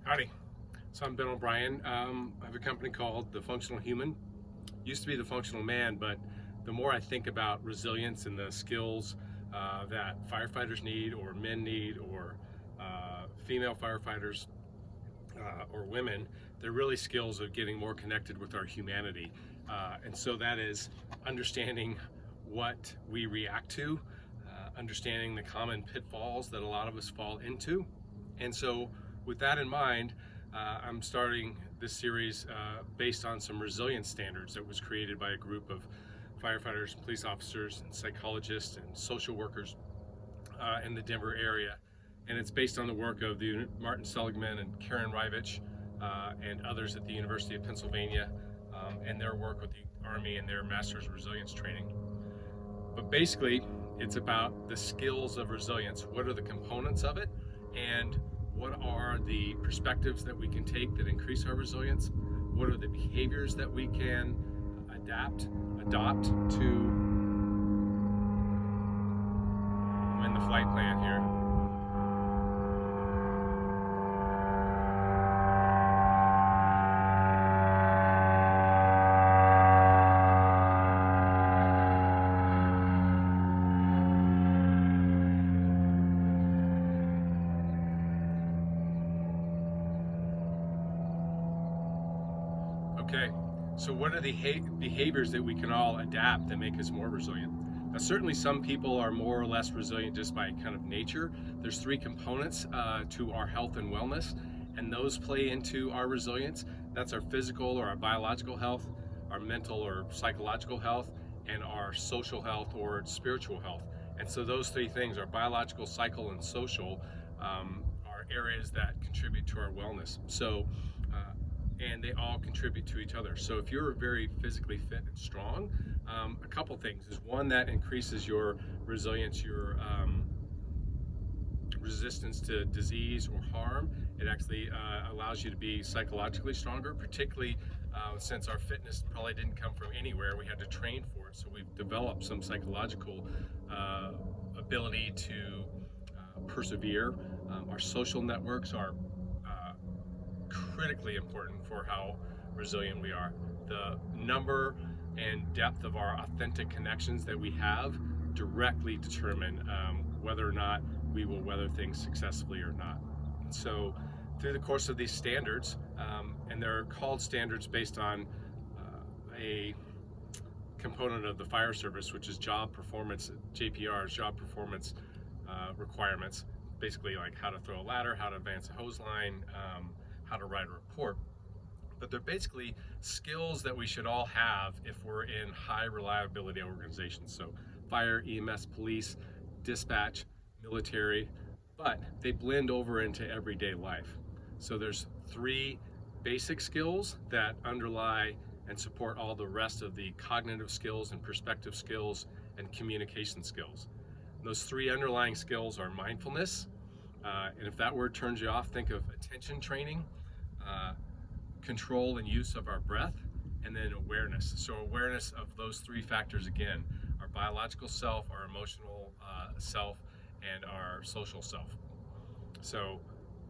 Howdy. So I'm Ben O'Brien. I have a company called The Functional Human. Used to be The Functional Man, but the more I think about resilience and the skills that firefighters need, or men need, or female firefighters or women, they're really skills of getting more connected with our humanity. And so that is understanding what we react to, understanding the common pitfalls that a lot of us fall into. And so with that in mind, I'm starting this series based on some resilience standards that was created by a group of firefighters, police officers, and psychologists and social workers in the Denver area. And it's based on the work of the Martin Seligman and Karen Rivich and others at the University of Pennsylvania and their work with the Army and their Master's of Resilience training. But basically, it's about the skills of resilience. What are the components of it? And what are the perspectives that we can take that increase our resilience? What are the behaviors that we can adopt to I'm in the flight plan here. Okay, so what are the behaviors that we can all adapt that make us more resilient? Now, certainly some people are more or less resilient just by kind of nature. There's three components to our health and wellness, and those play into our resilience. That's our physical or our biological health, our mental or psychological health, and our social health or spiritual health. And so those three things, our biological, psycho, and social, are areas that contribute to our wellness. And they all contribute to each other. So if you're very physically fit and strong, a couple things is one, that increases your resilience, your resistance to disease or harm. It actually allows you to be psychologically stronger, particularly since our fitness probably didn't come from anywhere. We had to train for it. So we've developed some psychological ability to persevere. Our social networks are critically important for how resilient we are. The number and depth of our authentic connections that we have directly determine whether or not we will weather things successfully or not. And so through the course of these standards, and they're called standards based on a component of the fire service, which is job performance, JPRs, job performance requirements, basically like how to throw a ladder, how to advance a hose line, how to write a report. But they're basically skills that we should all have if we're in high reliability organizations. So fire, EMS, police, dispatch, military, but they blend over into everyday life. So there's three basic skills that underlie and support all the rest of the cognitive skills and perspective skills and communication skills. Those three underlying skills are mindfulness, and if that word turns you off, think of attention training, control and use of our breath, and then awareness. So awareness of those three factors again, our biological self, our emotional self, and our social self. So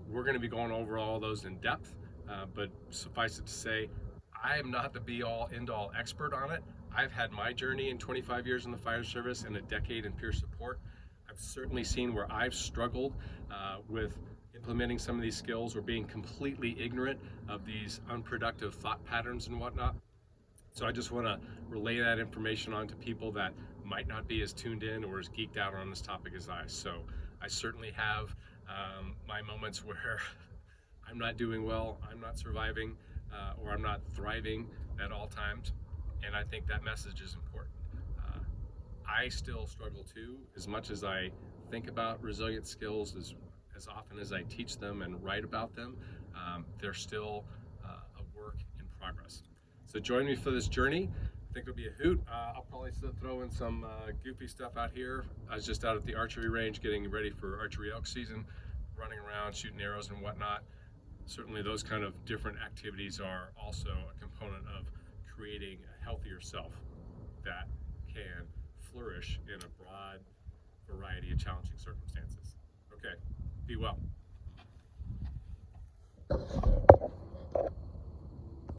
we're going to be going over all those in depth, but suffice it to say, I am not the be-all, end-all expert on it. I've had my journey in 25 years in the fire service and a decade in peer support. I've certainly seen where I've struggled with implementing some of these skills or being completely ignorant of these unproductive thought patterns and whatnot. So I just want to relay that information on to people that might not be as tuned in or as geeked out on this topic as I. So I certainly have my moments where I'm not doing well, I'm not surviving, or I'm not thriving at all times. And I think that message is important. I still struggle too, as much as I think about resilient skills, as often as I teach them and write about them, they're still a work in progress. So join me for this journey. I think it'll be a hoot. I'll probably throw in some goofy stuff out here. I was just out at the archery range getting ready for archery elk season, running around, shooting arrows and whatnot. Certainly those kind of different activities are also a component of creating a healthier self that can flourish in a broad variety of challenging circumstances. Okay, be well.